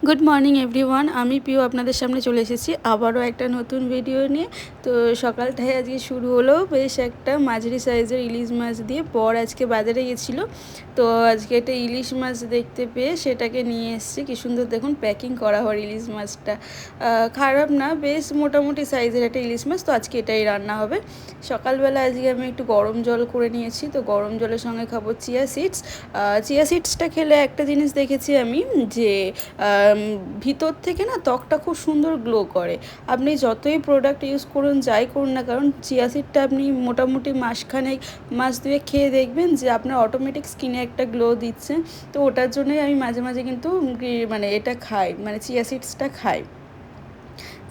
Good morning everyone, আমি পিউ আপনাদের সামনে চলে এসেছি আবারও একটা নতুন ভিডিও নিয়ে। তো সকালটায় আজকে শুরু হলো বেশ একটা মাঝারি সাইজের ইলিশ মাছ দিয়ে। আজকে বাজারে গেছিলো, তো আজকে একটা ইলিশ মাছ দেখতে পেয়ে সেটাকে নিয়ে এসেছি। কি সুন্দর দেখুন প্যাকিং করা হয় ইলিশ মাছটা, খারাপ না, বেশ মোটামুটি সাইজের একটা ইলিশ মাছ। তো আজকে এটাই রান্না হবে। সকালবেলা আজকে আমি একটু গরম জল করে নিয়েছি, তো গরম জলের সঙ্গে খাবো চিয়া সিডস। চিয়া সিডসটা খেলে একটা জিনিস দেখেছি আমি, যে ভিতর থেকে না ত্বকটা খুব সুন্দর গ্লো করে। আপনি যতই প্রোডাক্ট ইউজ করুন, যাই করুন না কারণ, চিয়া সিডটা আপনি মোটামুটি মাস দুয়েক খেয়ে দেখবেন যে আপনার অটোমেটিক স্কিনে একটা গ্লো দিচ্ছে। তো ওটার জন্যই আমি মাঝে মাঝে কিন্তু মানে এটা খাই, মানে চিয়া সিডসটা খাই।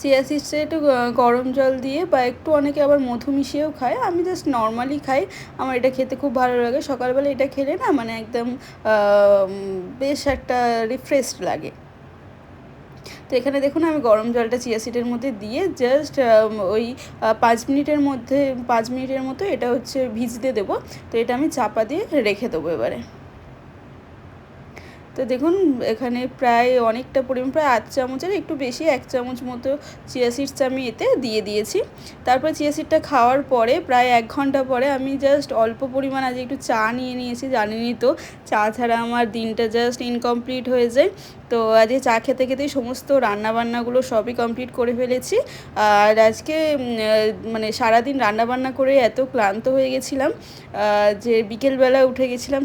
চিয়া সিডসে একটু গরম জল দিয়ে বা একটু অনেকে আবার মধু মিশিয়েও খায়, আমি জাস্ট নর্মালি খাই। আমার এটা খেতে খুব ভালো লাগে। সকালবেলা এটা খেলে না মানে একদম বেশ একটা রিফ্রেশড লাগে। তো এখানে দেখুন আমি গরম জলটা চিয়া সিডের মধ্যে দিয়ে জাস্ট ওই 5 মিনিটের মতো এটা হচ্ছে ভিজতে দেবো। তো এটা আমি চাপা দিয়ে রেখে দেবো এবারে। তো দেখুন এখানে প্রায় অনেকটা পরিমাণ, প্রায় 8 চামচের একটু বেশি, 1 চামচ মতো চিয়া সিডস আমি এতে দিয়ে দিয়েছি। তারপর চিয়া সিডটা খাওয়ার পরে প্রায় 1 ঘন্টা পরে আমি জাস্ট অল্প পরিমাণ আজ একটু চা নিয়ে নিয়েছি। জানেনই তো চা ছাড়া আমার দিনটা জাস্ট ইনকমপ্লিট হয়ে যায়। তো আজকে চা খেতে খেতেই সমস্ত রান্নাবান্নাগুলো সবই কমপ্লিট করে ফেলেছি। আর আজকে মানে সারাদিন রান্নাবান্না করে এত ক্লান্ত হয়ে গেছিলাম যে বিকেলবেলা উঠে গেছিলাম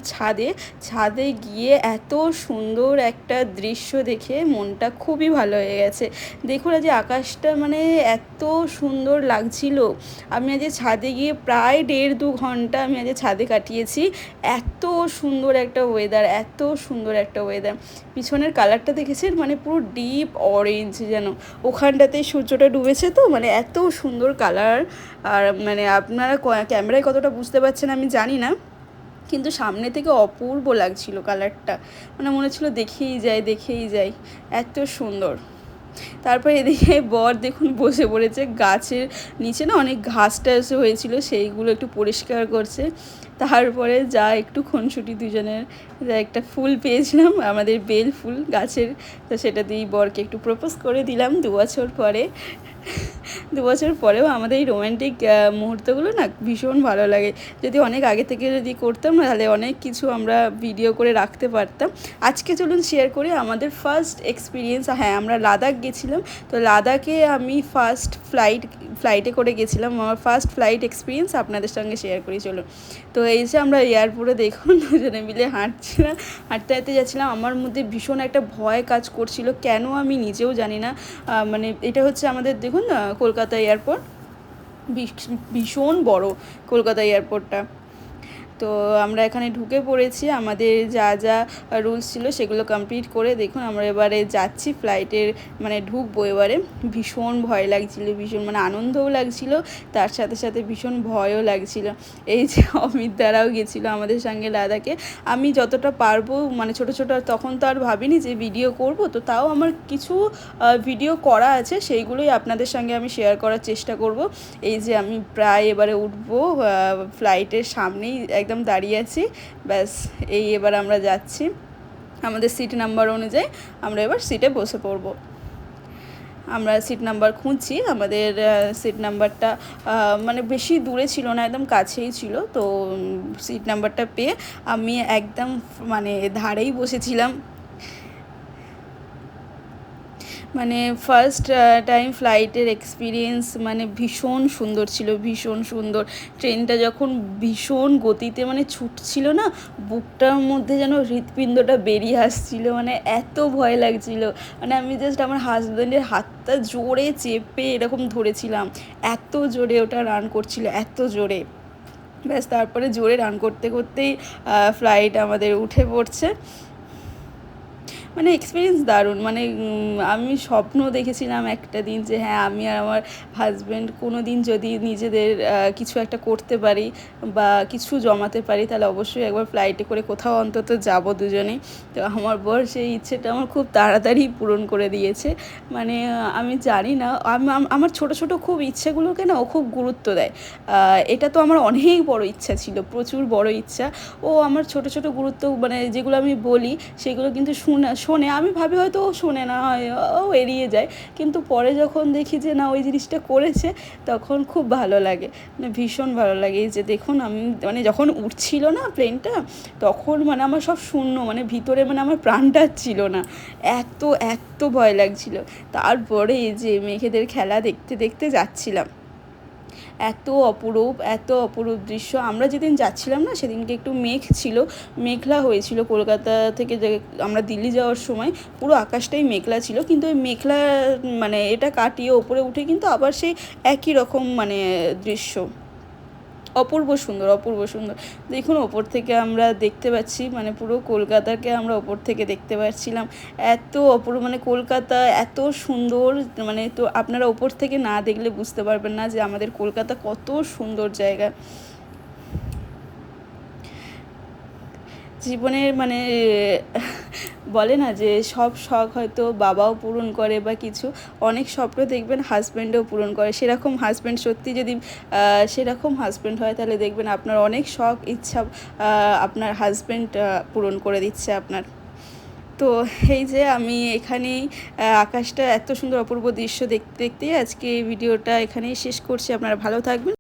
ছাদে গিয়ে এত সুন্দর একটা দৃশ্য দেখে মনটা খুবই ভালো হয়ে গেছে। দেখুন আজ আকাশটা মানে এত সুন্দর লাগছিল। আমি আজ ছাদে গিয়ে প্রায় 1.5-2 ঘন্টা আমি আজ ছাদে কাটিয়েছি। এত সুন্দর একটা ওয়েদার। পিছনের কালারটা দেখেছেন, মানে পুরো ডিপ অরেঞ্জ, যেন ওখানটাতে সূর্যটা ডুবেছে, তো মানে এত সুন্দর কালার। আর মানে আপনারা ক্যামেরায় কতটা বুঝতে পারছেন আমি জানি না, কিন্তু সামনে থেকে অপূর্ব লাগছিল কালারটা। মানে মনে হচ্ছিলো দেখেই যাই, এত সুন্দর। তারপর এদিকে বর দেখুন বসে পড়েছে গাছের নিচে, না অনেক ঘাস টাস হয়েছিল, সেইগুলো একটু পরিষ্কার করছে। তারপরে যা একটু খুনসুটি দুজনের, যা একটা ফুল পেয়েছিলাম আমাদের বেল ফুল গাছের, তো সেটা দিয়েই বরকে একটু প্রপোজ করে দিলাম 2 বছর পরে। 2 বছর পরেও আমাদের এই রোম্যান্টিক মুহূর্তগুলো না ভীষণ ভালো লাগে। যদি অনেক আগে থেকে যদি করতাম না, তাহলে অনেক কিছু আমরা ভিডিও করে রাখতে পারতাম। আজকে চলুন শেয়ার করি আমাদের ফার্স্ট এক্সপিরিয়েন্স। হ্যাঁ, আমরা লাদাখ গেছিলাম। তো লাদাখে আমি ফ্লাইটে করে গেছিলাম। আমার ফার্স্ট ফ্লাইট এক্সপিরিয়েন্স আপনাদের সঙ্গে শেয়ার করি চলুন। তো এই যে আমরা এয়ারপোর্টে দেখুন দুজনে মিলে হাঁটতে যাচ্ছিলাম। আমার মধ্যে ভীষণ একটা ভয় কাজ করছিল, কেন আমি নিজেও জানি না। মানে এটা হচ্ছে আমাদের দেখুন কলকাতা এয়ারপোর্ট, ভীষণ বড় কলকাতা এয়ারপোর্টটা। তো আমরা এখানে ঢুকে পড়েছি, আমাদের যা যা রুলস ছিল সেগুলো কমপ্লিট করে দেখুন আমরা এবারে যাচ্ছি ফ্লাইটের, মানে ঢুকবো এবারে। ভীষণ ভয় লাগছিল, ভীষণ মানে আনন্দও লাগছিল, তার সাথে সাথে ভীষণ ভয়ও লাগছিল। এই যে অমিত দ্বারাও গেছিলো আমাদের সঙ্গে লাদাখে। আমি যতটা পারবো মানে ছোটো তখন তো আর ভাবিনি যে ভিডিও করব, তো তাও আমার কিছু ভিডিও করা আছে, সেইগুলোই আপনাদের সঙ্গে আমি শেয়ার করার চেষ্টা করব। এই যে আমি প্রায় এবারে উঠবো, ফ্লাইটের সামনেই একদম দাঁড়িয়ে আছি, ব্যাস এবার আমরা যাচ্ছি। আমাদের সিট নাম্বার অনুযায়ী আমরা এবার সিটে বসে পড়বো। আমরা সিট নাম্বার খুঁজছি, আমাদের সিট নাম্বারটা মানে বেশি দূরে ছিল না, একদম কাছেই ছিল। তো সিট নাম্বারটা পেয়ে আমি একদম মানে ধারেই বসেছিলাম। মানে ফার্স্ট টাইম ফ্লাইটের এক্সপিরিয়েন্স মানে ভীষণ সুন্দর ছিল, ভীষণ সুন্দর। ট্রেনটা যখন ভীষণ গতিতে মানে ছুটছিল না, বুকটার মধ্যে যেন হৃৎপিণ্ডটা বেরিয়ে আসছিল, মানে এত ভয় লাগছিল। মানে আমি জাস্ট আমার হাজব্যান্ডের হাতটা জোরে চেপে এরকম ধরেছিলাম, এত জোরে ওটা রান করছিল, এত জোরে। ব্যাস তারপরে জোরে রান করতে করতেই ফ্লাইট আমাদের উঠে পড়ছে। মানে এক্সপিরিয়েন্স দারুণ। মানে আমি স্বপ্ন দেখেছিলাম একটা দিন যে হ্যাঁ, আমি আর আমার হাজব্যান্ড কোনো দিন যদি নিজেদের কিছু একটা করতে পারি বা কিছু জমাতে পারি, তাহলে অবশ্যই একবার ফ্লাইটে করে কোথাও অন্তত যাব দুজনেই। তো আমার বর সেই ইচ্ছেটা আমার খুব তাড়াতাড়ি পূরণ করে দিয়েছে। মানে আমি জানি না, আমার ছোটো খুব ইচ্ছেগুলোকে না ও খুব গুরুত্ব দেয়। এটা তো আমার অনেক বড় ইচ্ছা ছিল, প্রচুর বড় ইচ্ছা। ও আমার ছোটো গুরুত্ব মানে যেগুলো আমি বলি সেগুলো কিন্তু শোনে, আমি ভাবি হয়তো ও শোনে না, ও এড়িয়ে যায়, কিন্তু পরে যখন দেখি যে না ওই জিনিসটা করেছে তখন খুব ভালো লাগে, মানে ভীষণ ভালো লাগে। এই যে দেখুন আমি মানে যখন উঠছিল না প্লেনটা তখন মানে আমার সব শূন্য, মানে ভিতরে মানে আমার প্রাণটা ছিল না, এত এত ভয় লাগছিল। তারপরে এই যে মেঘেদের খেলা দেখতে দেখতে যাচ্ছিলাম, এত অপরূপ দৃশ্য। আমরা যেদিন যাচ্ছিলাম না সেদিনকে একটু মেঘ ছিল, মেঘলা হয়েছিল, কলকাতা থেকে যে আমরা দিল্লি যাওয়ার সময় পুরো আকাশটাই মেঘলা ছিল, কিন্তু ওই মেঘলা মানে এটা কাটিয়ে ওপরে উঠে কিন্তু আবার সেই একই রকম মানে দৃশ্য, অপূর্ব সুন্দর, অপূর্ব সুন্দর। দেখুন ওপর থেকে আমরা দেখতে পাচ্ছি মানে পুরো কলকাতাকে আমরা ওপর থেকে দেখতে পাচ্ছিলাম, এত অপূর্ব, মানে কলকাতা এত সুন্দর, মানে তো আপনারা ওপর থেকে না দেখলে বুঝতে পারবেন না যে আমাদের কলকাতা কত সুন্দর জায়গা। জীবনের মানে বলে না যে সব শখ হয়তো বাবাও পূরণ করে বা কিছু, অনেক স্বপ্ন দেখবেন হাজব্যান্ডও পূরণ করে, সেরকম হাজব্যান্ড সত্যি যদি সেরকম হাজব্যান্ড হয় তাহলে দেখবেন আপনার অনেক শখ ইচ্ছা আপনার হাজব্যান্ড পূরণ করে দিচ্ছে আপনার। তো এই যে আমি এখানেই আকাশটা এত সুন্দর অপূর্ব দৃশ্য দেখতে দেখতেই আজকে এই ভিডিওটা এখানেই শেষ করছি। আপনারা ভালো থাকবেন।